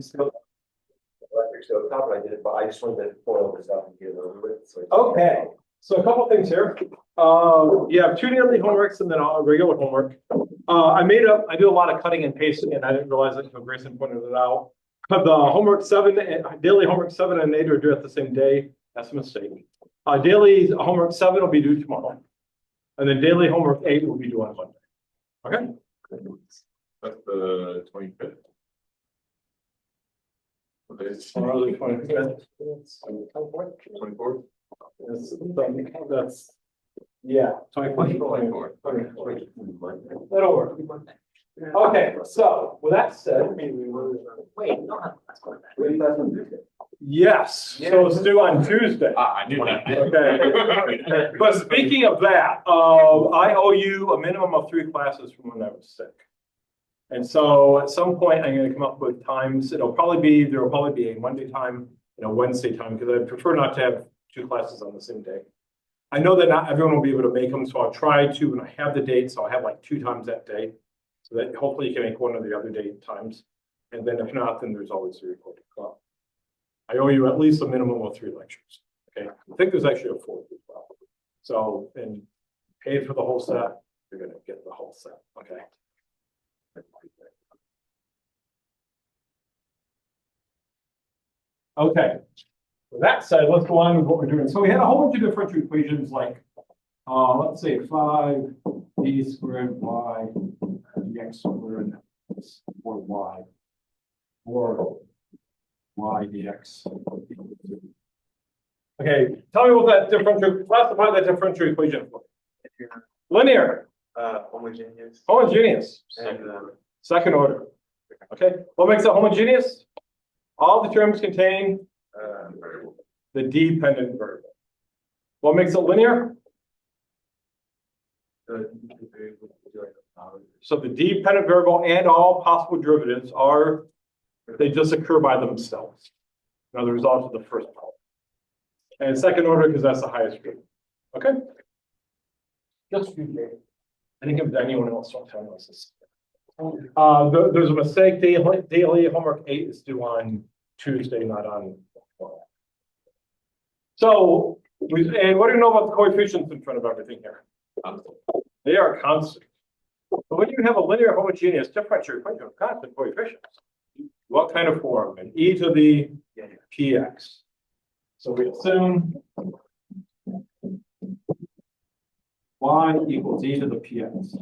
stove, electric stove top, and I did it, but I just wanted to boil this up and get it over with. So Okay, so a couple things here. You have 2 daily homeworks and then regular homework. I do a lot of cutting and pasting, and I didn't realize it until Grayson pointed it out. But the homework 7, daily homework 7 and 8 are due at the same day. That's a mistake. Daily homework 7 will be due tomorrow, and then daily homework 8 will be due on Monday. Okay. That's the 25th. Tomorrow the 25th. 24th. That's yeah, 24th. That'll work. Okay, so with that said, wait, you don't have class going back. yes, so it's due on Tuesday. I knew that. Okay. But speaking of that, I owe you a minimum of 3 classes from when I was sick. And so at some point, I'm going to come up with times. There will probably be a Monday time and a Wednesday time, because I prefer not to have 2 classes on the same day. I know that not everyone will be able to make them, so I'll try to, when I have the date, so I'll have like 2 times that day, so that hopefully you can make one of the other day times. And then if not, then there's always a recorded class. I owe you at least a minimum of 3 lectures. Okay, I think there's actually a 4th as well. So, and paid for the whole set, you're going to get the whole set. Okay. Okay. With that said, let's go on with what we're doing. So we had a whole bunch of differential equations like, let's say 5d squared y dx squared or y, or y dx. Okay, tell me what that differential, classify that differential equation for. Linear. Homogeneous. Homogeneous. And Second order. Okay, what makes it homogeneous? All the terms contain the dependent variable. What makes it linear? So the dependent variable and all possible derivatives are, they just occur by themselves. Now the result of the first problem. And second order, because that's the highest group. Okay? Just you, Dave. I didn't give anyone else time on this. There's a mistake. Daily homework 8 is due on Tuesday, not on. So, and what do you know about the coefficients in front of everything here? They are constant. But when you have a linear homogeneous differential equation of constant coefficients, what kind of form? An e to the px. So we assume y equals e to the px.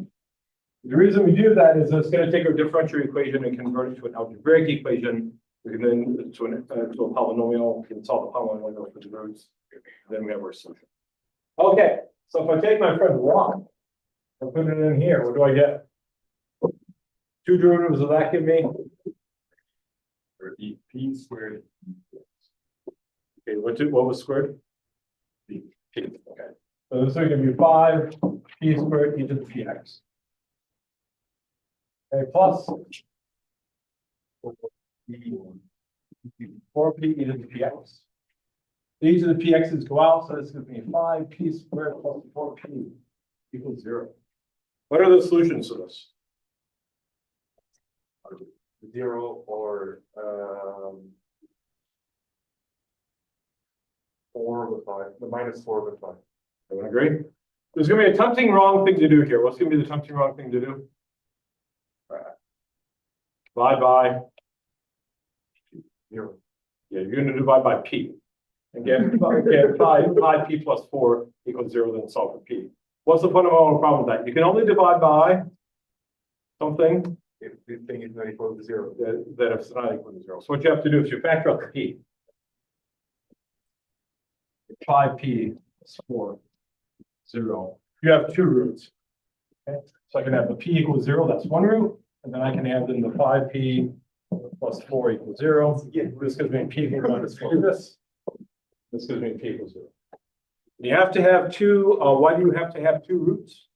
The reason we do that is it's going to take our differential equation and convert it to an algebraic equation. We can then to a polynomial. We can solve the polynomial for the roots. Then we have our solution. Okay, so if I take my friend y and put it in here, what do I get? 2 derivatives of that give me? Or p squared. Okay, what was squared? P. Okay. So this is going to be 5 p squared e to the px. Okay, plus 4p e to the px. These are the px's go out, so this gives me 5p squared plus 4p equals 0. What are the solutions to this? 0 or 4 over 5, the minus 4 over 5. Everyone agree? There's going to be a tempting wrong thing to do here. What's going to be the tempting wrong thing to do? Divide by 0. Yeah, you're going to divide by p. Again, 5p plus 4 equals 0, then solve for p. What's the fundamental problem with that? You can only divide by something If this thing is not equal to 0. that it's not equal to 0. So what you have to do is you factor out the p. 5p plus 4, 0. You have 2 roots. Okay, so I can have the p equals 0, that's 1 root, and then I can add in the 5p plus 4 equals 0. This gives me p equals minus 4. This gives me p equals 0. You have to have 2. Why do you have to have 2 roots?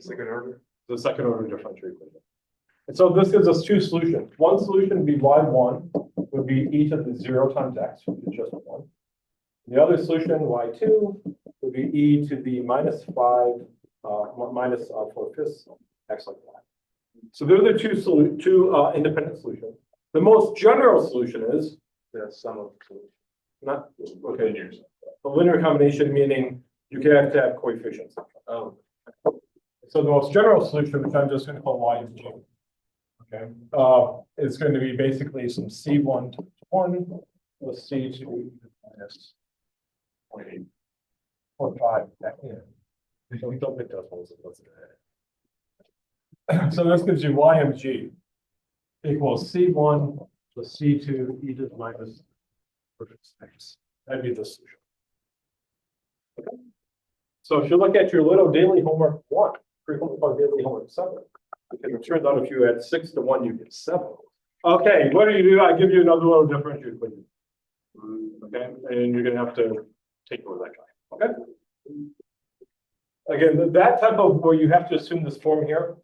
Second order. The second order differential equation. And so this gives us 2 solutions. One solution would be y1 would be e to the 0 times x, which is just 1. The other solution, y2, would be e to the minus 5 minus 4/5 x like that. So those are 2 independent solutions. The most general solution is The sum of the solution. not, okay, Linears. a linear combination, meaning you can have to have coefficients. Oh, So the most general solution, which I'm just going to call y of g. Okay, is going to be basically some C1 to 1 plus C2 minus 0.8 or 5. So we don't pick those ones. So this gives you y of g equals C1 plus C2 e to the minus x. That'd be the solution. Okay. So if you look at your little daily homework 1, frequently called daily homework 7, because it turns out if you add 6 to 1, you get 7. Okay, what do? I give you another little differential equation. Okay, and you're going to have to take over that guy. Okay. Again, that type of where you have to assume this form here.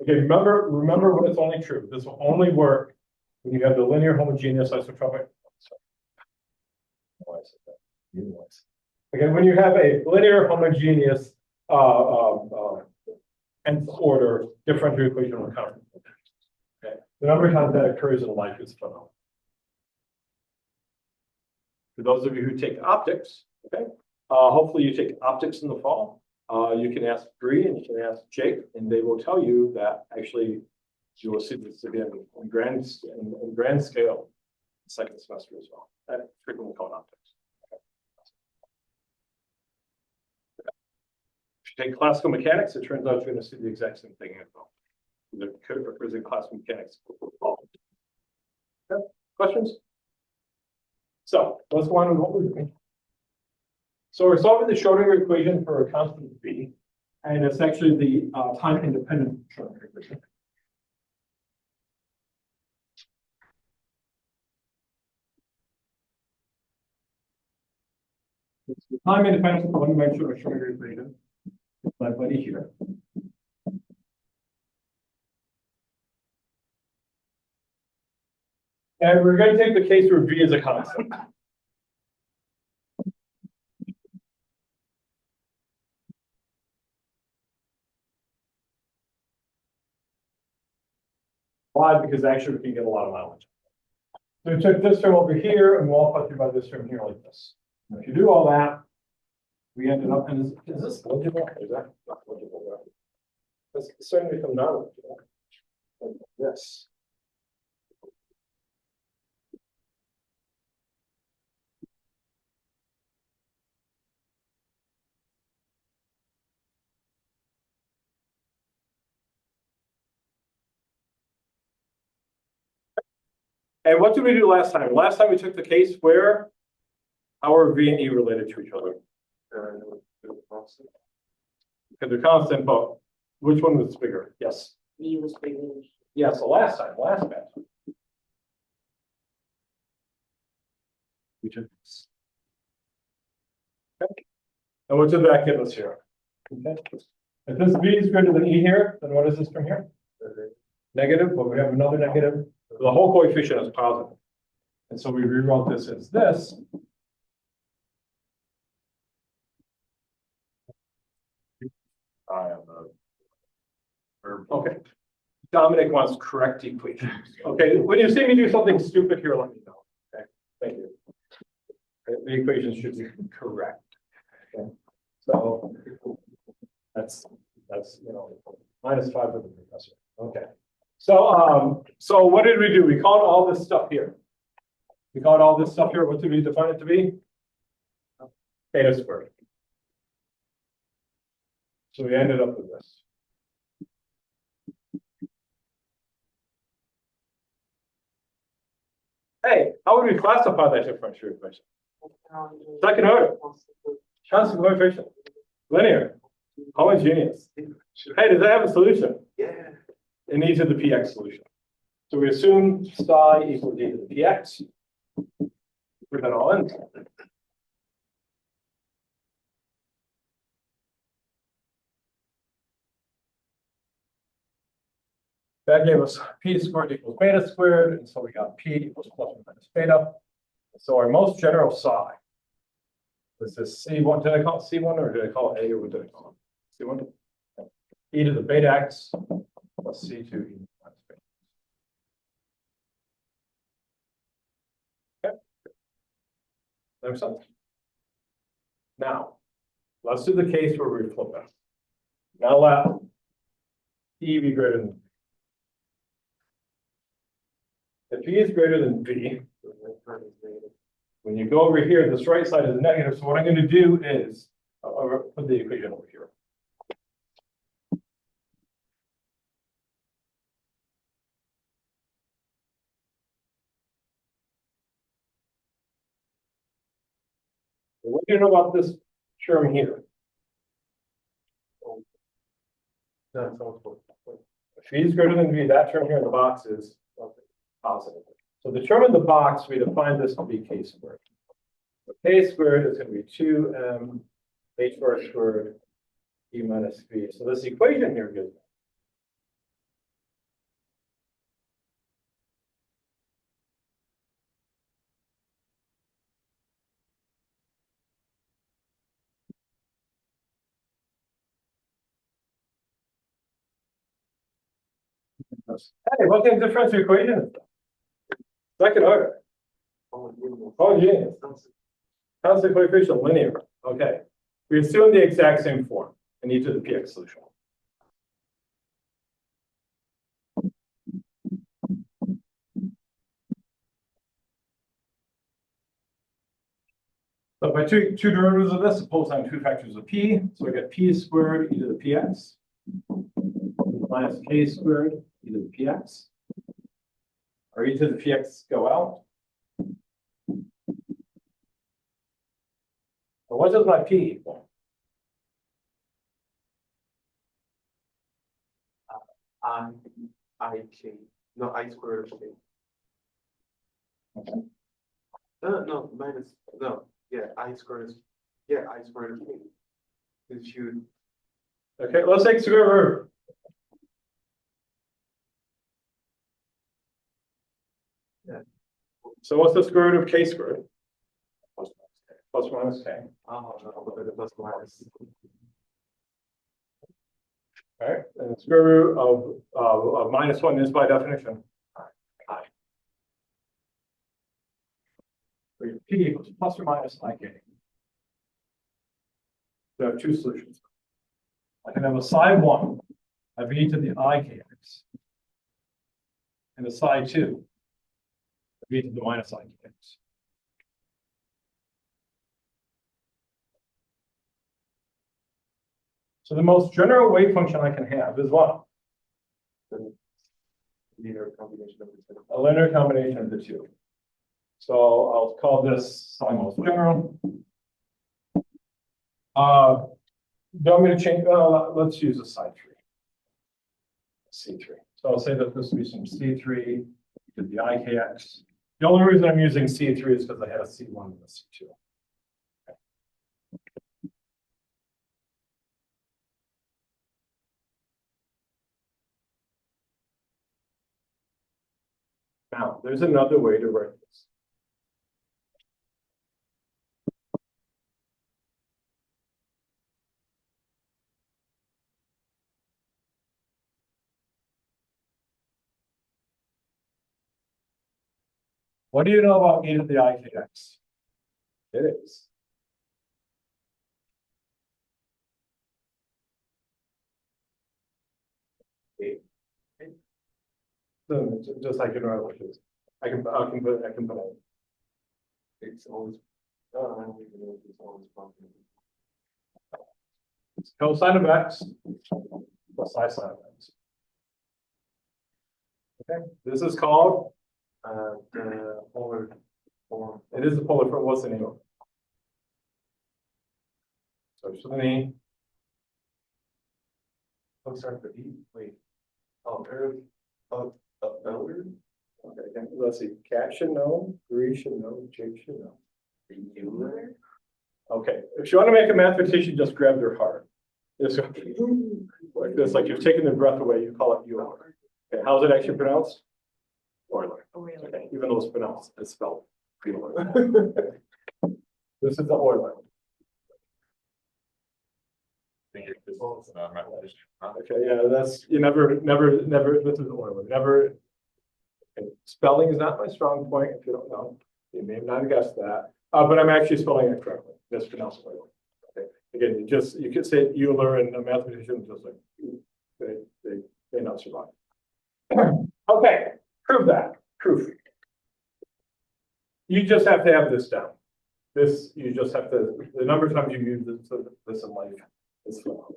Okay, remember when it's only true. This will only work when you have the linear homogeneous isotropic. Again, when you have a linear homogeneous nth order differential equation on the counter. Okay, the number of times that occurs in life is phenomenal. For those of you who take optics, okay, hopefully you take optics in the fall. You can ask Bree and you can ask Jake, and they will tell you that actually you will see this again in grand scale second semester as well. That frequently called optics. If you take classical mechanics, it turns out you're going to see the exact same thing as well. The code occurs in classical mechanics. Okay. Questions? So let's go on with what we're doing. So we're solving the Schrodinger equation for a constant v, and it's actually the time-independent Schrodinger equation. It's the time-independent one-dimensional Schrodinger equation, my buddy here. And we're going to take the case where v is a constant. Why? Because actually we can get a lot of mileage. So we took this term over here and multiplied by this term here like this. And if you do all that, we ended up, and is this legible? Is that not legible? It's starting to become non-legible. Like this. And what did we do last time? Last time we took the case where how are V and E related to each other? Because they're constant, but which one was bigger? Yes. E was bigger. Yeah, so last batch. We took this. Okay. And what did that give us here? Okay. If this V is greater than E here, then what is this from here? Negative, but we have another negative. The whole coefficient is positive. And so we rewrote this as this. Okay. Dominic wants correct equations. Okay, when you see me do something stupid here, let me know. Okay, thank you. Okay, the equations should be correct. Okay, so that's -5 for the professor. Okay. So what did we do? We called all this stuff here. What did we define it to be? Beta squared. So we ended up with this. Hey, how would we classify that differential equation? Second order. Constant coefficient. Linear. Homogeneous. Hey, does that have a solution? yeah. In e to the px solution. So we assume psi equals e to the px. Put that all in. That gave us p squared equals beta squared, and so we got p equals plus or minus beta. So our most general psi was this C1. Did I call it C1 or did I call it A, or what did I call it? C1? E to the beta x plus C2 e minus beta. That makes sense? Now, let's do the case where we flip it. Now let E be greater than. If E is greater than B, when you go over here, this right side is negative. So what I'm going to do is put the equation over here. What do you know about this term here? If E is greater than B, that term here in the box is positive. So the term in the box, we define this to be k squared. So k squared is going to be 2m h bar squared E minus B. So this equation here gives me. Hey, what kind of differential equation is that? Second order. Oh, yeah. Constant coefficient linear. Okay. We assume the exact same form in each of the px solution. So by two derivatives of this, oppose on two factors of p. So I get p squared e to the px minus k squared e to the px. Or e to the px go out. So what does my p equal? I k, no, I squared of k. Okay. No, minus, no, yeah, I squared, yeah, I squared of k. If you, Okay, let's take square root. Yeah. So what's the square root of k squared? Plus or minus k. no, the plus minus. All right, and the square root of minus 1 is by definition I. P equals plus or minus ik. There are two solutions. I can have a psi 1 of e to the ikx and a psi 2 of e to the minus ikx. So the most general wave function I can have is what? Linear combination of the two. A linear combination of the two. So I'll call this psi most general. Do you want me to change? Let's use a psi 3. C3. So I'll say that this will be some C3 to the IKX. The only reason I'm using C3 is because I had a C1 and a C2. Okay. Now, there's another way to write this. What do you know about e to the IKX? It is. So just like in our wishes. I can put it. It's always, I don't even know if it's always possible. It's cosine of x plus I sine of x. Okay, this is called, The polar form. it is a polar form. What's the name of it? So it's the name. Oh, sorry, for E, wait. Oh, Elder? Okay, then let's see. Cat should know, Bree should know, Jake should know. Euler? Okay, if you want to make a mathematician, just grab their heart. It's like this, like you've taken their breath away, you call it Euler. Okay, how's it actually pronounced? Euler. Okay, even though it's pronounced, it's spelled Euler. This is the Euler. Okay, yeah, that's, you never, this is Euler, never. Okay, spelling is not my strong point, if you don't know. You may not have guessed that, but I'm actually spelling it correctly. That's pronounced right. Okay. Again, you could say Euler and a mathematician just like they may not survive. Okay, prove that. Proof. You just have to have this down. This, you just have to, the number of times you use this in life is phenomenal.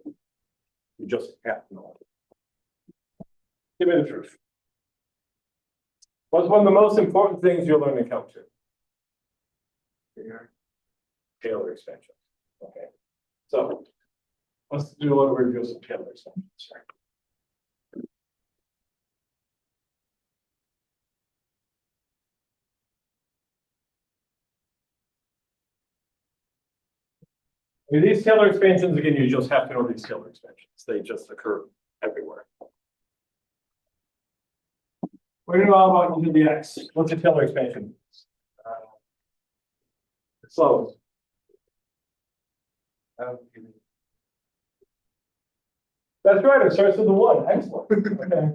You just have to know it. Give me the truth. What's one of the most important things you'll learn to count to? Taylor expansion. Okay. So let's do a little review of some Taylor expansions. With these Taylor expansions, again, you just have to know these Taylor expansions. They just occur everywhere. What do you know about using the X? What's a Taylor expansion? So. That's right, it starts with the one. Excellent. Okay.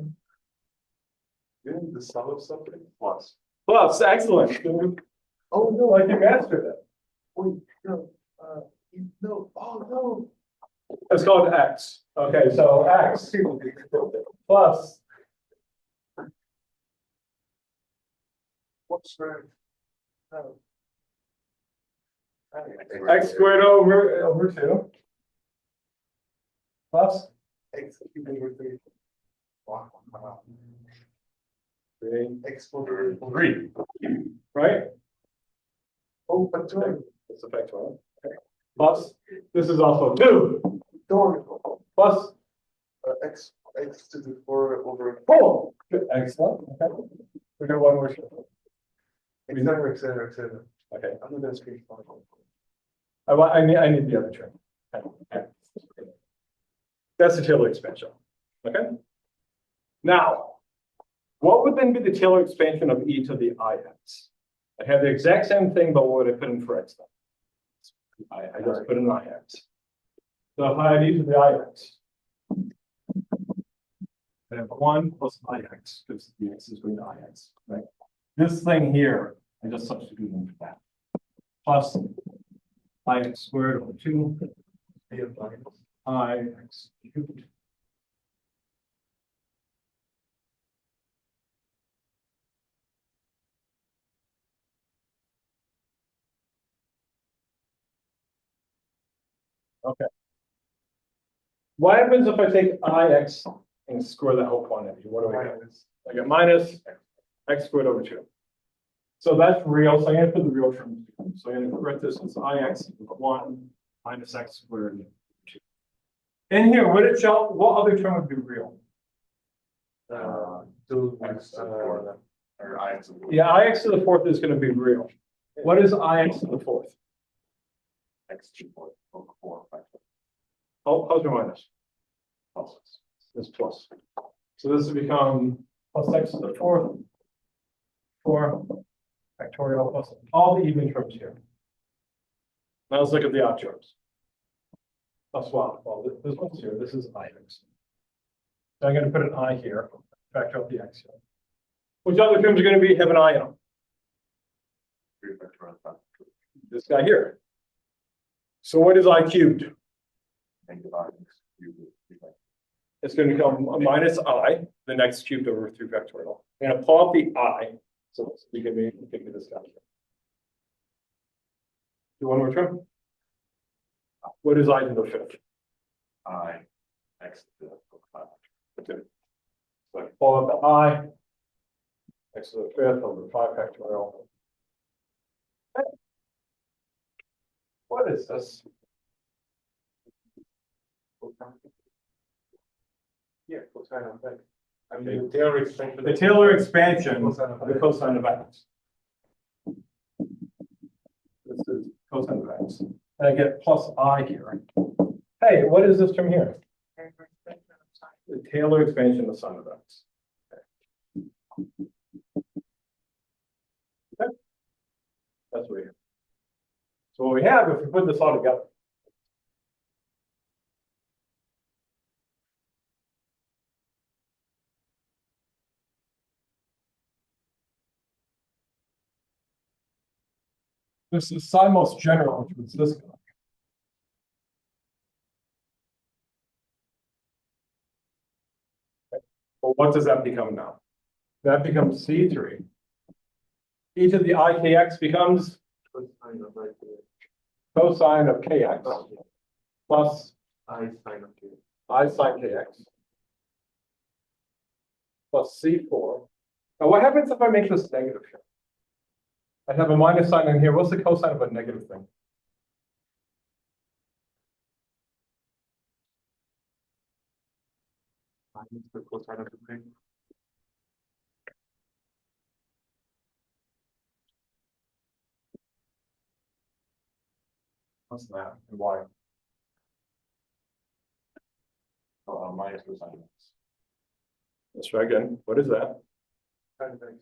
Isn't the sum of something plus? Plus, excellent. Oh, no, like you mastered it. Wait, no, no, oh, no. It's called X. Okay, so X plus What's that? No. X squared over 2 plus X cubed over 3. Wow. 3, X over 3. right? Oh, but two. It's a factorial. Okay. Plus, this is also 2 plus X to the 4 over 4. Excellent. Okay. We do one more. etc. etc. etc. Okay. I'm not gonna speak for I need the other term. Okay. That's the Taylor expansion. Okay. Now, what would then be the Taylor expansion of e to the ix? I have the exact same thing, but what would I put in for x then? I just put in ix. So if I had e to the ix, I have 1 plus ix, because the x is going to ix, right? This thing here, I just substitute in for that. Plus ix squared over 2, ix cubed. Okay. What happens if I take ix and square that whole quantity? What do I get? I get minus x squared over 2. So that's real. So I'm going to put the real term. So I'm going to correct this as ix equals 1 minus x squared over 2. In here, what other term would be real? X to the 4th. Or ix to the 4th. Yeah, ix to the 4th is going to be real. What is ix to the 4th? X to the 4th over 4. How's your minus? Plus. This plus. So this will become plus x to the 4th, 4 factorial plus all the even terms here. Now let's look at the odd terms. Plus one. Well, this one's here. This is ix. So I'm going to put an I here, factor out the x here. Which other terms are going to have an I in them? 3 factorial times 2. This guy here. So what is I cubed? Think about x cubed. It's going to become a minus I, the next cubed over 3 factorial. I'm going to pull out the I, so you give me this guy here. Do one more term. What is I to the 5th? I x to the 5. Okay. So I pull out the I, x to the 5th over 5 factorial. Okay. What is this? Yeah, cosine of x. I mean, the Taylor expansion. The Taylor expansion Cosine of of the x. cosine of x. This is cosine of x. And I get plus I here. Hey, what is this term here? The Taylor expansion of sine of x. Okay. That's what we have. So what we have, if we put this all together, This is psi most general, which was this guy. Well, what does that become now? That becomes C3. E to the ikx becomes Cosine of right here. cosine of kx plus I sine of Q. I sine kx plus C4. Now, what happens if I make this negative here? I have a minus sign in here. What's the cosine of a negative thing? Minus the cosine of the thing. What's that and why? Minus cosine of x. Let's try again. What is that? Sine of X.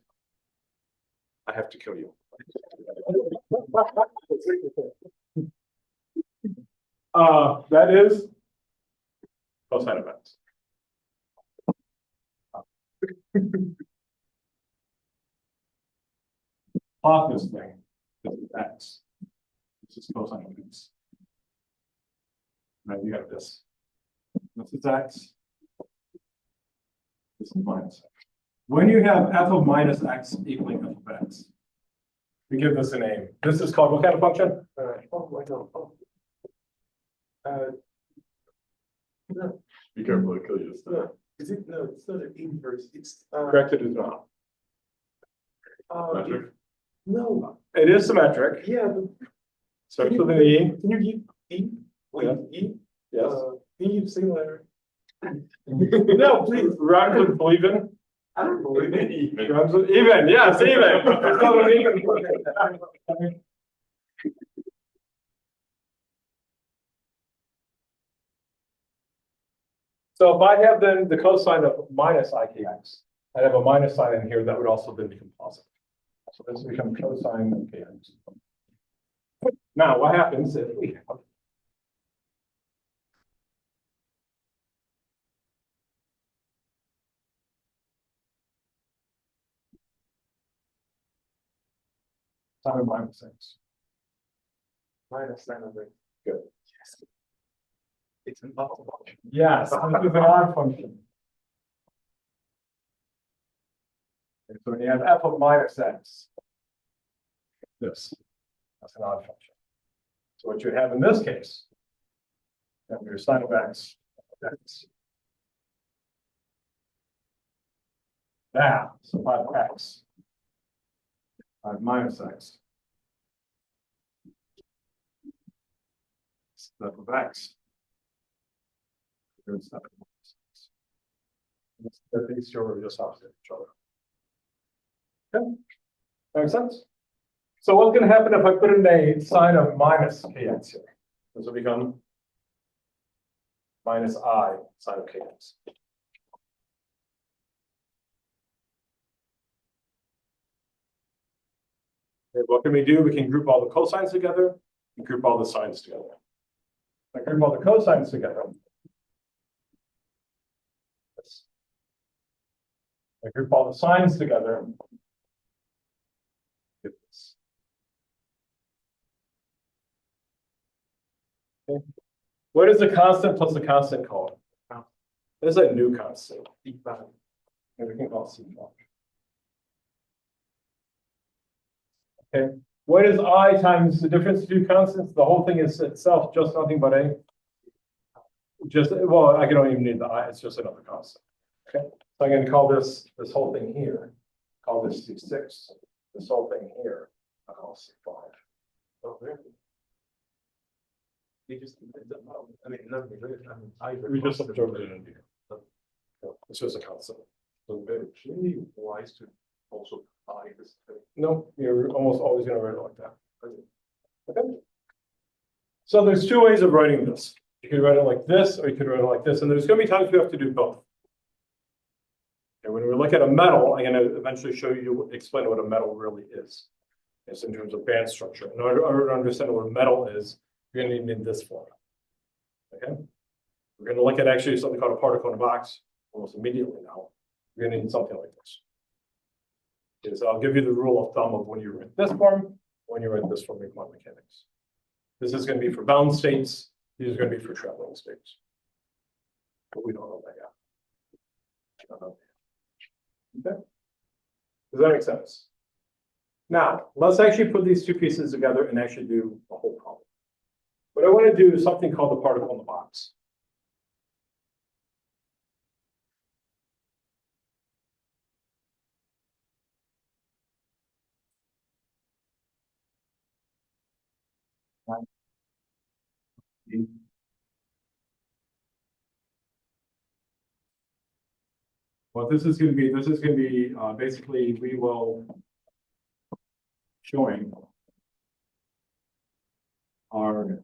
I have to kill you. That is cosine of x. Plot this thing. This is x. This is cosine of x. Now you have this. This is x. This is minus x. When you have f of minus x equaling f of x, we give this a name. This is called what kind of function? Oh, I know. Oh. No, Be careful, it'll kill you this time. no. Is it? No, it's not an inverse. It's Correct, it is not. Metric? No. It is symmetric. Yeah. But Starts with an E. can you give E? Wait, Yeah. E? Yes. Can you give single letter? No, please. Rhymes with believe in. I don't believe it. Rhymes with even. Yes, even. It's called an even. So if I have then the cosine of minus ikx, I have a minus sign in here that would also then become positive. So this becomes cosine of kx. Now, what happens if we have sine of minus x? Minus sine of X. Good. Yes. It's an odd function. Yes, this is an odd function. And so when you have f of minus x, that's an odd function. So what you have in this case, you have your sine of x, x. That, so 5x, 5 minus x. F of x. Here's f of x. These two are just opposite each other. Okay, makes sense? So what's going to happen if I put in a sign of minus kx here? This will become minus I sine of kx. Okay, what can we do? We can group all the cosines together and group all the sines together. If I group all the cosines together. I group all the sines together. Get this. Okay. What is the constant plus the constant called? This is a new constant. Feedback. And we can call it C5. Okay. What is I times the difference of two constants? The whole thing is itself just nothing but a. Just, well, I don't even need the I, it's just another constant. Okay. So I'm going to call this whole thing here. Call this C6. This whole thing here, I'll call C5. Oh, really? You just, I mean, no, I We just observed it in here. It's just a constant. So It's really wise to also buy this thing. no, you're almost always going to write it like that. Okay. So there's two ways of writing this. You could write it like this, or you could write it like this, and there's going to be times we have to do both. And when we look at a metal, I'm going to eventually show you, explain what a metal really is. It's in terms of band structure. In order to understand what a metal is, you're going to need this form. Okay. We're going to look at actually something called a particle in a box almost immediately now. You're going to need something like this. Okay, so I'll give you the rule of thumb of when you write this form when you write this from the quantum mechanics. This is going to be for bound states. These are going to be for traveling states. But we don't know that yet. Okay. Does that make sense? Now, let's actually put these two pieces together and actually do a whole problem. What I want to do is something called the particle in the box. What this is going to be basically we will join our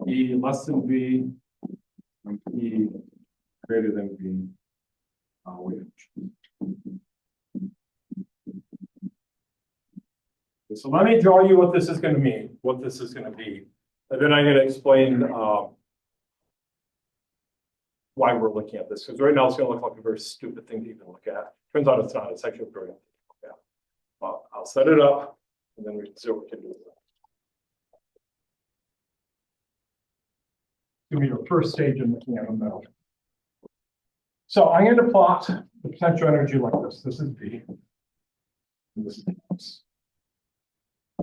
E less than V and E greater than V wave function. So let me draw you what this is going to mean, what this is going to be, and then I'm going to explain why we're looking at this, because right now it's going to look like a very stupid thing to even look at. Turns out it's not. It's actually a brilliant thing to look at. Well, I'll set it up, and then we can see what we can do with it. Give me your first stage in looking at a metal. So I'm going to plot the potential energy like this. This is V, and this is X.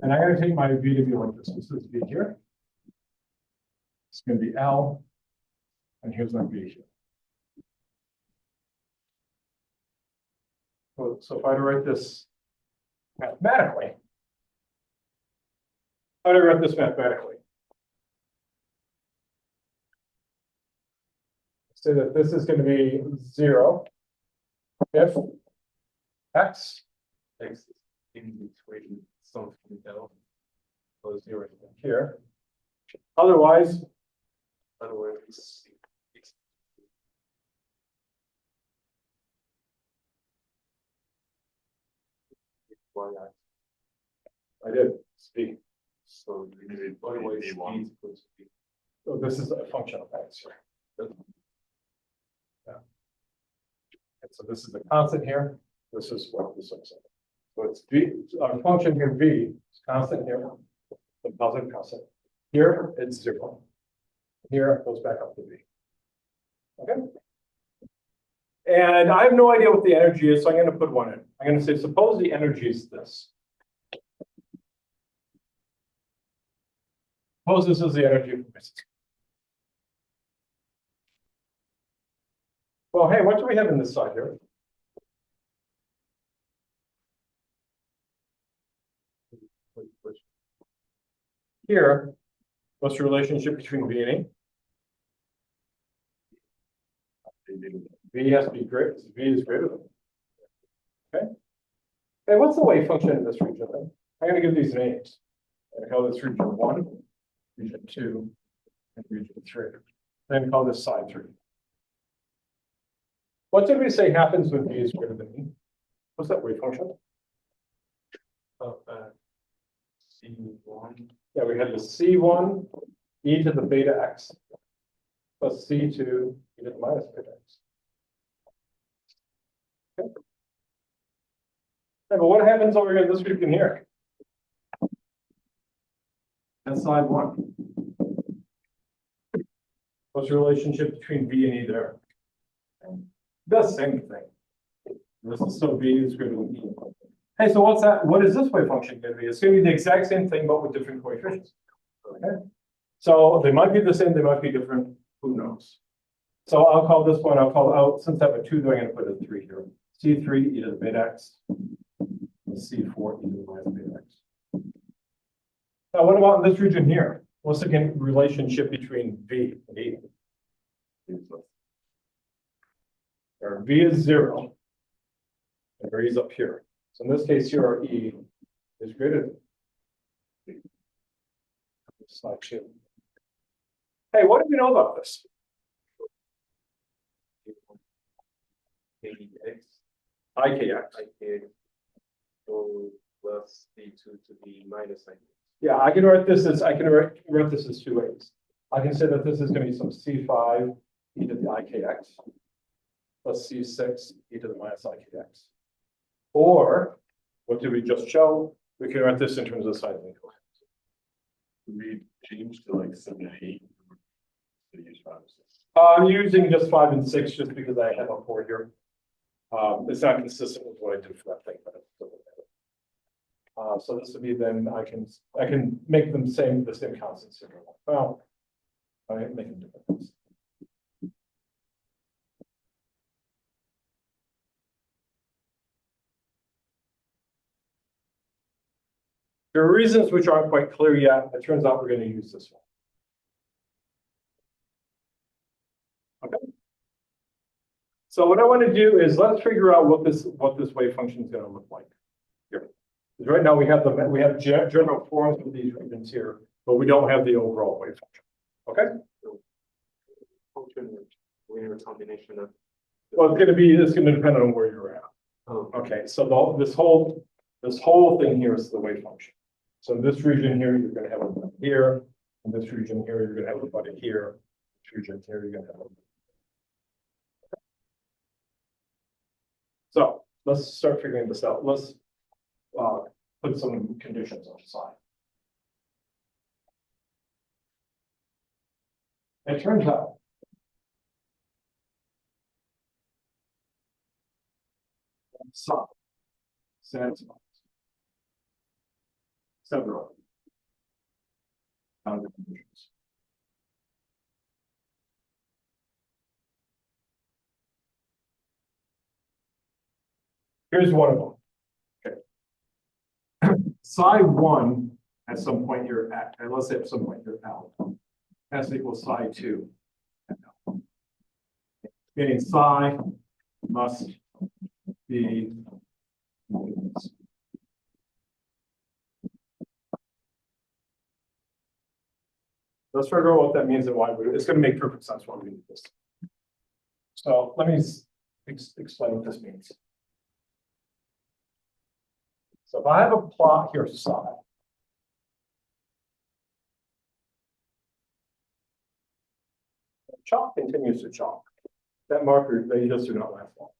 And I'm going to take my V to be like this. This is V here. It's going to be L. And here's my V here. So if I write this mathematically, how do I write this mathematically? Say that this is going to be 0 if X is in between something L goes 0 here. Otherwise, I did speak. So you need Otherwise, V one. So this is a function of X here. Yeah. And so this is a constant here. This is what this looks like. So it's V, our function here, V, is constant here, the positive constant. Here, it's 0. Here, it goes back up to V. Okay? And I have no idea what the energy is, so I'm going to put one in. I'm going to say, suppose the energy is this. Suppose this is the energy of my system. Well, hey, what do we have in this side here? Here, what's the relationship between V and E? V has to be great. V is greater than. Okay. Hey, what's the wave function in this region then? I'm going to give these names. I call this region 1, region 2, and region 3. Then call this side 3. What did we say happens when V is greater than E? What's that wave function? C1. Yeah, we had the C1 e to the beta x plus C2 e to the minus beta x. Okay. Yeah, but what happens over here in this region here? That's side 1. What's the relationship between V and E there? The same thing. This is so V is greater than E. Hey, so what's that? What is this wave function going to be? It's going to be the exact same thing, but with different coefficients. Okay. So they might be the same, they might be different. Who knows? So I'll call this one, I'll call out, since I have a 2, then I'm going to put a 3 here. C3 e to the beta x, and C4 e to the minus beta x. Now, what about in this region here? What's the relationship between V and E? Or V is 0, and V is up here. So in this case, here our E is greater than V. Slide 2. Hey, what do we know about this? IKX. So plus D2 to the minus sign. Yeah, I can write this as write this as 2 ways. I can say that this is going to be some C5 e to the IKX plus C6 e to the minus IKX. Or what did we just show? We can write this in terms of sign length. We changed to like 7 and 8. To use 5 and 6. I'm using just 5 and 6 just because I have a 4 here. It's not consistent with what I do for that thing, but so this would be then I can make them the same constants here. Well, I make them different. There are reasons which aren't quite clear yet. It turns out we're going to use this one. Okay. So what I want to do is let's figure out what this wave function is going to look like here. Because right now we have general forms of these regions here, but we don't have the overall wave function. Okay. Function linear combination of. Well, it's going to depend on where you're at. Oh, Okay. So this whole thing here is the wave function. So in this region here, you're going to have it here. In this region here, you're going to have it here. This region here, you're going to have it. So let's start figuring this out. Let's put some conditions on the side. It turns out some satisfies several boundary conditions. Here's one of them. Okay. Psi 1 at some point here at, and let's say at some point here L has to equal psi 2 at L. Meaning psi must be let's figure out what that means and why it's going to make perfect sense why we do this. So let me explain what this means. So if I have a plot here psi, chalk continues to chalk. That marker, they just do not last long.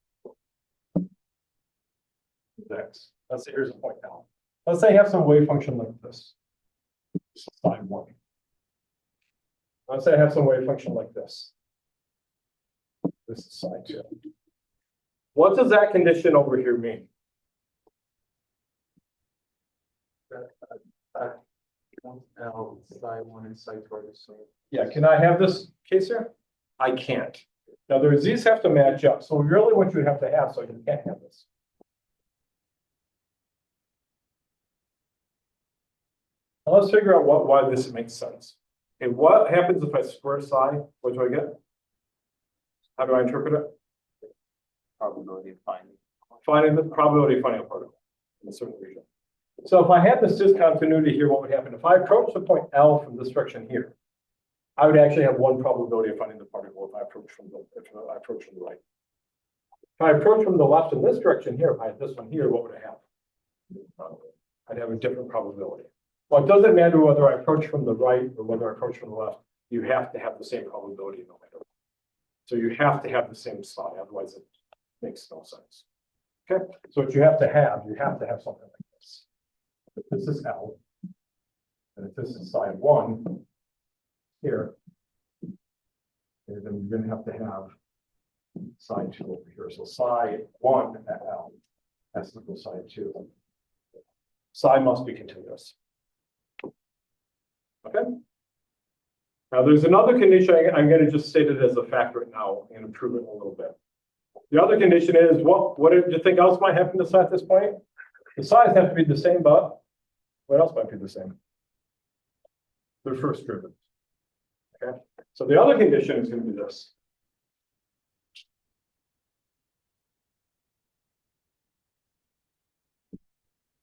X. Let's say here's a point now. Let's say I have some wave function like this. Psi 1. Let's say I have some wave function like this. This is psi 2. What does that condition over here mean? L, psi 1 and psi 2 are the same. Yeah, can I have this case here? I can't. Now these have to match up. So really what you have to have, so you can't have this. Now let's figure out why this makes sense. Okay, what happens if I square psi? What do I get? How do I interpret it? Probability of Finding the probability of finding a particle in a certain region. So if I had this discontinuity here, what would happen? If I approach the point L from this direction here, I would actually have one probability of finding the particle if I approach from the right. If I approach from the left in this direction here, if I had this one here, what would I have? I'd have a different probability. Well, it doesn't matter whether I approach from the right or whether I approach from the left. You have to have the same probability no matter what. So you have to have the same psi, otherwise it makes no sense. Okay, so what you have to have something like this. If this is L, and if this is psi 1 here, then you're going to have psi 2 over here. So psi 1 at L has to equal psi 2. Psi must be continuous. Okay. Now there's another condition. I'm going to just state it as a factor now and improve it a little bit. The other condition is what do you think else might happen to psi at this point? The size have to be the same, but what else might be the same? They're first driven. Okay. So the other condition is going to be this.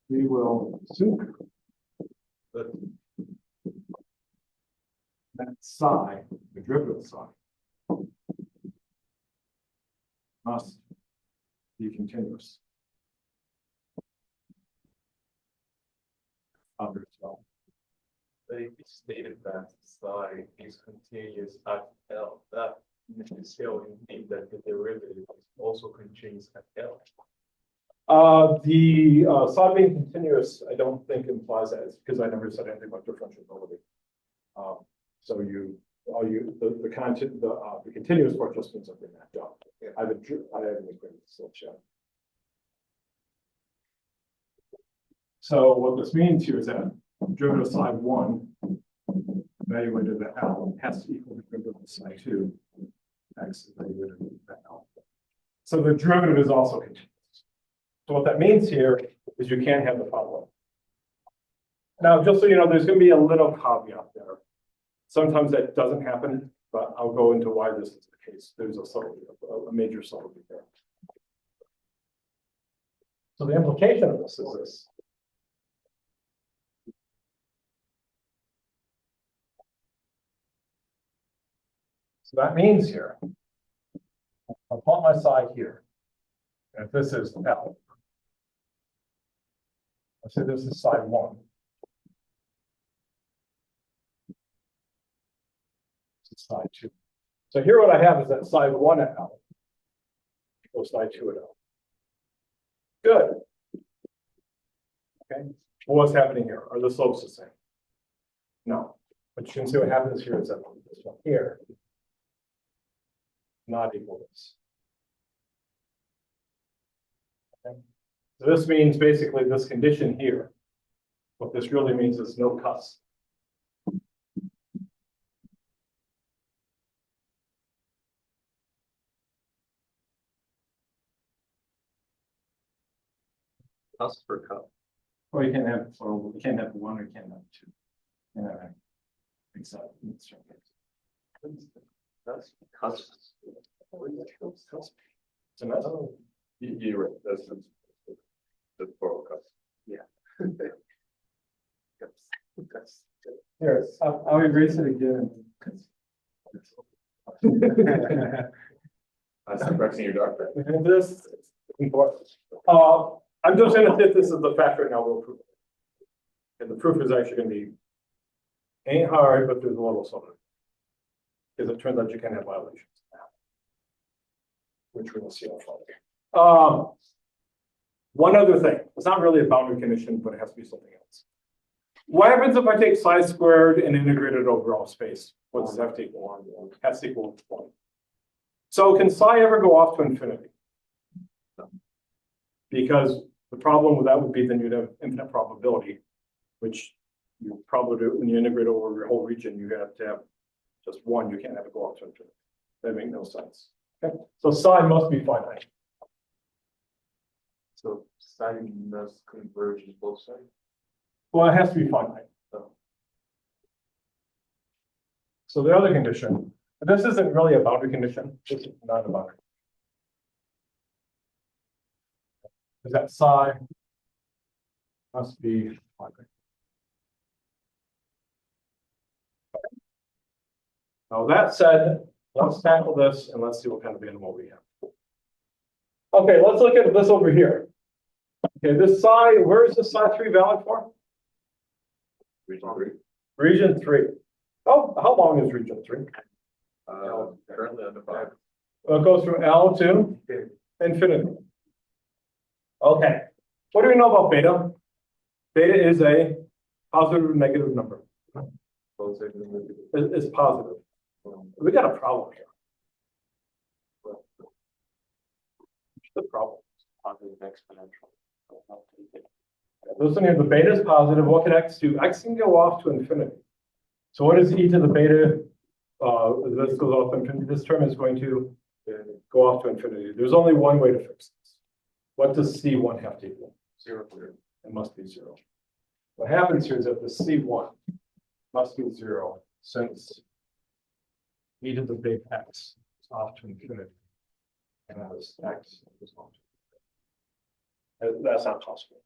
We will assume that psi, the derivative of psi, must be continuous. Under itself. They stated that psi is continuous at L. That necessarily means that the derivative is also continuous at L. The psi being continuous, I don't think implies that, because I never said anything about differentiability. So the content, the continuous part just means something mapped out. Yeah. I haven't equated this still show. So what this means here is that derivative of side 1 evaluated at L has to equal the derivative of side 2 x evaluated at L. So the derivative is also continuous. So what that means here is you can't have the following. Now, just so you know, there's going to be a little caveat there. Sometimes that doesn't happen, but I'll go into why this is the case. There's a subtlety, a major subtlety there. So the implication of this is this. So that means here, I'll plot my side here. And if this is L, let's say this is side 1. This is side 2. So here what I have is that side 1 at L equals side 2 at L. Good. Okay. Well, what's happening here? Are the slopes the same? No. But you can see what happens here is that this one here not equal this. Okay. So this means basically this condition here. What this really means is no cuts. Us per cup. Or you can't have, or you can't have 1 or you can't have 2. You know, right? Exactly. That's cusp. It's a mess. You're right, that's the plural cup. Yeah. That's Here, I'll erase it again. That's correcting your doctor. And this is important. I'm just going to say this is the fact right now. We'll prove it. And the proof is actually going to be ain't hard, but there's a little something. Because it turns out you can have violations. Which we're going to see on Friday. One other thing. It's not really a boundary condition, but it has to be something else. What happens if I take psi squared and integrate it over all space? What does that have to equal? Has to equal 1. So can psi ever go off to infinity? No. Because the problem with that would be then you'd have infinite probability, which you probably do when you integrate over your whole region, you have to have just 1. You can't have it go off to infinity. That makes no sense. Okay. So psi must be finite. so sine must converge in both sides. Well, it has to be finite. So the other condition, this isn't really a boundary condition. This is not a boundary. Is that psi must be finite. Now that said, let's tackle this and let's see what kind of animal we have. Okay, let's look at this over here. Okay, this psi, where is this psi 3 valid for? Region 3. Region 3. Oh, how long is region 3? Currently on the 5. Well, it goes from L to infinity. Okay. What do we know about beta? Beta is a positive or negative number. It's positive. We got a problem here. What's the problem? Positive exponential. Listen here, the beta is positive. What can x do? X can go off to infinity. So what is e to the beta? This goes off to infinity. This term is going to go off to infinity. There's only one way to fix this. What does C1 have to equal? 0. It must be 0. What happens here is that the C1 must be 0 since e to the big X is off to infinity. And as X is off to infinity. That's not possible.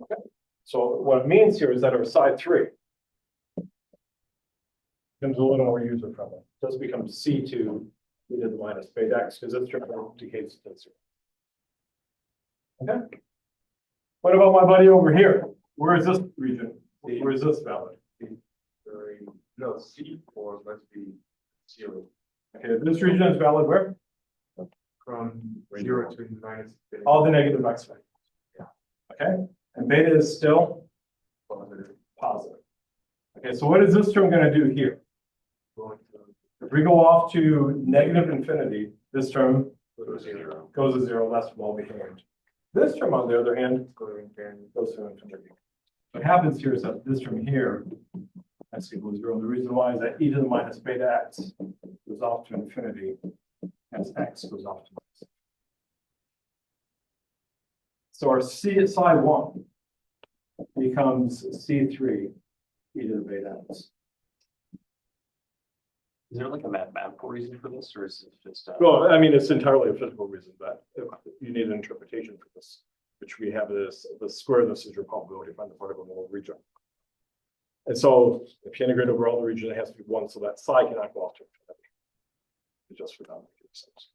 Okay. So what it means here is that our side 3 becomes a little more user friendly. It does become C2 e to the minus beta X because it's triple decays to 0. Okay. What about my buddy over here? Where is this region? Where is this valid? No, C4 must be 0. Okay, this region is valid where? From 0 to minus. All the negative X values. Yeah. Okay, and beta is still Positive. positive. Okay, so what is this term gonna do here? Going to If we go off to negative infinity, this term go to zero. goes to zero, that's well behaved. This term, on the other hand, Going then goes to infinity. What happens here is that this term here, x equals zero. The reason why is that e to the minus beta x goes off to infinity as x goes off to minus. So our c at psi 1 becomes c3 e to the beta x. Is there like a mathematical reason for this, or is it just? Well, I mean, it's entirely a physical reason, but you need an interpretation for this, which we have this, the square of this is your probability to find the particle in the whole region. And so if you integrate over all the region, it has to be one, so that psi cannot go off to infinity. Just for that making sense.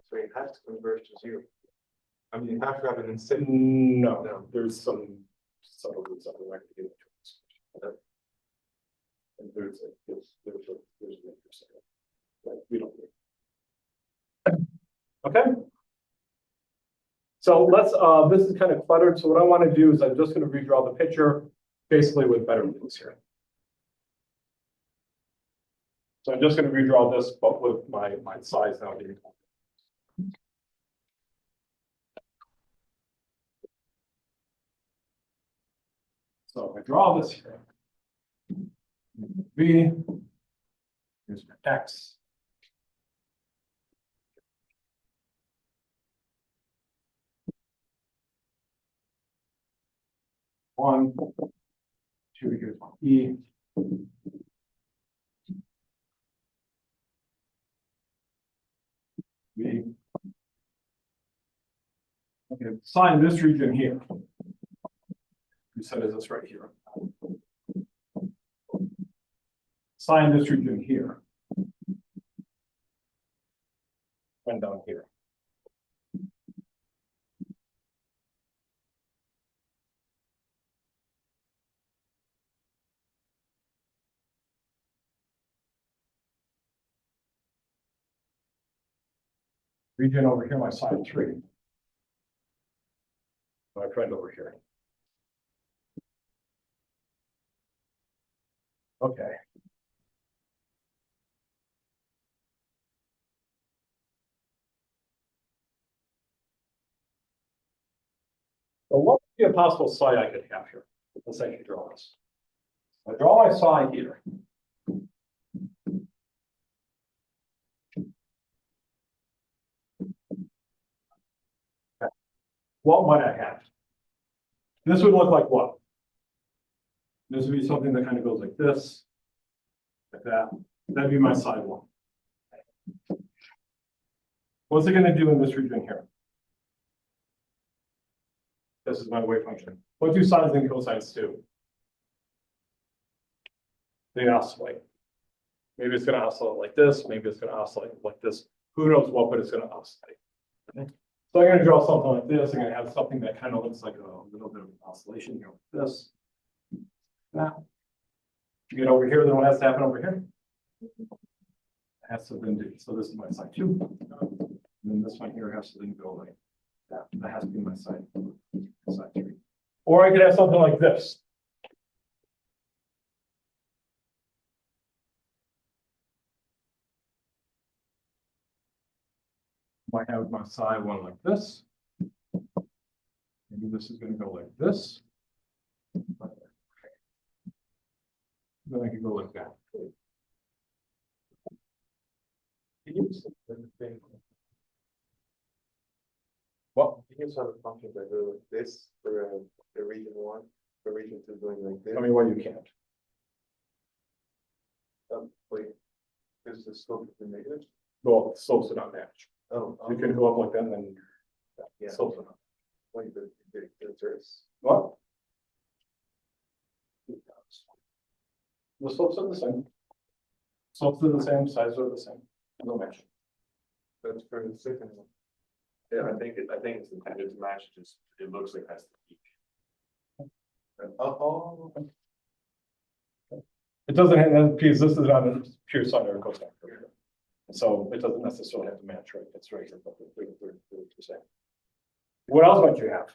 so it has to converge to zero. I mean, you have to have an instant. No, there's some subtle rules that we're not going to get into. And there's an interest that we don't need. Okay. So let's, this is kind of cluttered. So what I want to do is I'm just going to redraw the picture basically with better rules here. So I'm just going to redraw this, but with my size now being. So if I draw this here. V, here's my X. One, two, here's my E. V. Okay, sign this region here. We said is this right here. Sign this region here. And down here. Region over here, my side 3. My friend over here. Okay. So what would be a possible psi I could have here? Let's actually draw this. I draw my psi here. Okay. What might I have? This would look like what? This would be something that kind of goes like this, like that. That'd be my psi 1. What's it going to do in this region here? This is my wave function. What do sines and cosines do? They oscillate. Maybe it's going to oscillate like this. Maybe it's going to oscillate like this. Who knows what, but it's going to oscillate. Okay. So I'm going to draw something like this. I'm going to have something that kind of looks like a little bit of an oscillation here like this. Now, you get over here, then what has to happen over here? It has to then do. So this is my side 2. And then this one here has to then go like that. That has to be my side 3. Or I could have something like this. Might have my side 1 like this. Maybe this is going to go like this. Then I can go like that. What? You use other functions that go like this for the region 1, the region 2 going like this. Tell me why you can't. Wait, is the slope of the negative? Well, the slopes are not matched. Oh, You can go up like that and then. Yeah. Slopes are not. Wait, the reverse. What? The slopes are the same. Slopes are the same, sides are the same. No match. That's for the second one. Yeah, I think it's intended to match, just it looks like that's the peak. Oh, It doesn't have, because this is not a pure sine or cosine. So it doesn't necessarily have to match, right? It's right here, but they're the same. What else might you have?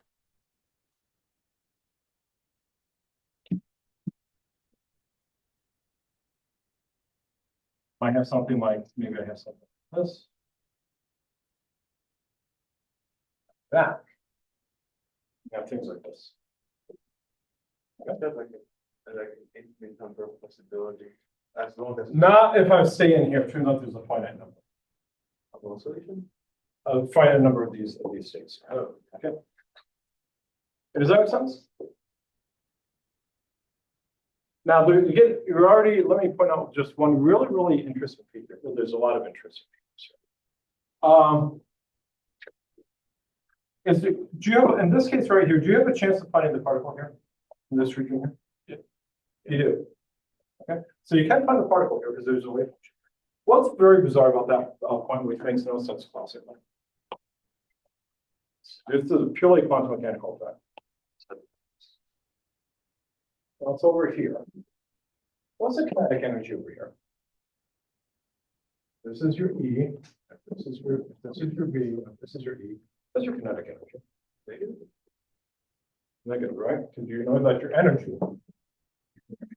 Might have something like, maybe I have something like this. That. You have things like this. That's like an infinite number of possibility, as long as. Not if I stay in here, it turns out there's a finite number. A solution? A finite number of these states. Oh, Okay. Does that make sense? Now, you're already, let me point out just one really interesting feature. Well, there's a lot of interesting features here. Do you have, in this case right here, do you have a chance of finding the particle here? In this region here? Yeah. You do. Okay. So you can find the particle here because there's a wave function. What's very bizarre about that point, which makes no sense classically? This is a purely quantum mechanical effect. Well, it's over here. What's the kinetic energy over here? This is your E. This is your B. This is your E. That's your kinetic energy. Negative. Negative, right? Because you know that your energy, your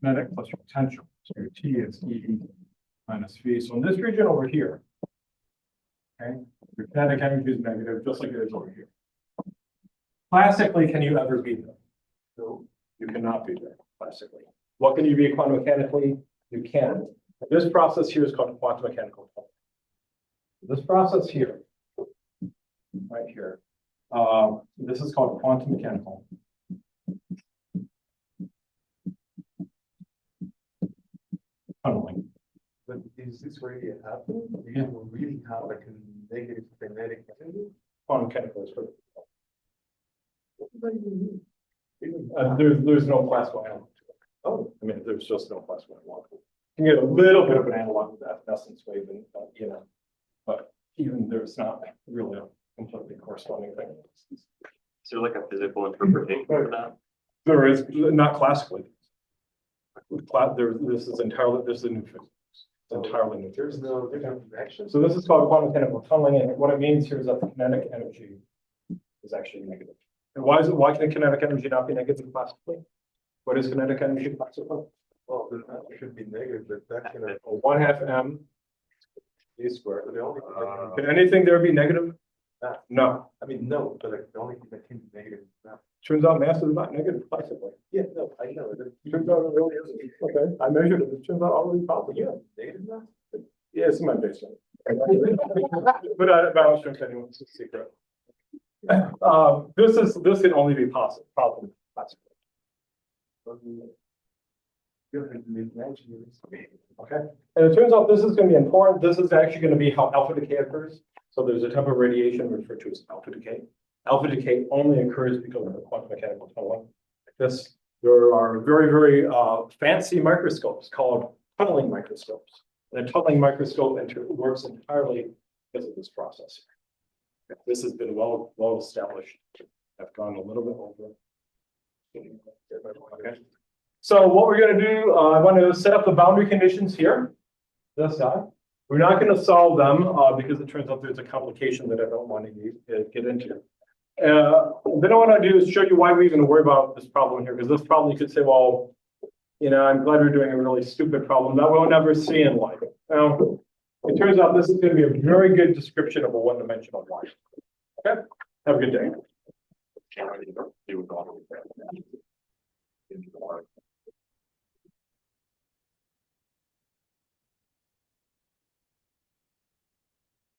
kinetic plus your potential. So your T is E minus V. So in this region over here, okay, your kinetic energy is negative, just like it is over here. Classically, can you ever be there? No, you cannot be there classically. What can you be quantum mechanically? You can. This process here is called quantum mechanical tunneling. This process here, right here, this is called quantum mechanical tunneling. But is this really happening? Do Yeah. you really have like a negative kinetic energy? Quantum mechanical is for What does that even mean? there's no classical analog to it. Oh, I mean, there's just no classical analog. You can get a little bit of an analog with that essence wave, and you know, but even there's not really a completely corresponding thing. Is there like a physical interpretation of that? There is not classically. This is a new physics. It's entirely new. There's no different connection. So this is called quantum mechanical tunneling, and what it means here is that the kinetic energy is actually negative. And why can kinetic energy not be negative classically? What is kinetic energy classically? Well, then that should be negative, but that can. 1/2 m A squared, but the only. Can anything there be negative? No. I mean, no, but like the only thing that can be negative is that. Turns out mass is not negative classically. Yeah, no, I know. Turns out it really isn't. Okay, I measured it. It turns out already positive. Yeah, negative mass? Yeah, it's in my basement. But I was sure anyone's a secret. This can only be positive classically. Okay, and it turns out this is going to be important. This is actually going to be how alpha decay occurs. So there's a type of radiation referred to as alpha decay. Alpha decay only occurs because of the quantum mechanical tunneling. There are very fancy microscopes called tunneling microscopes. And a tunneling microscope works entirely because of this process. This has been well established. I've gone a little bit over. Okay. So what we're going to do, I want to set up the boundary conditions here. This side. We're not going to solve them because it turns out there's a complication that I don't want to get into. Then what I do is show you why we even worry about this problem here, because this problem you could say, well, you know, I'm glad we're doing a really stupid problem that we'll never see in life. Now, it turns out this is going to be a very good description of a one-dimensional life. Okay, have a good day.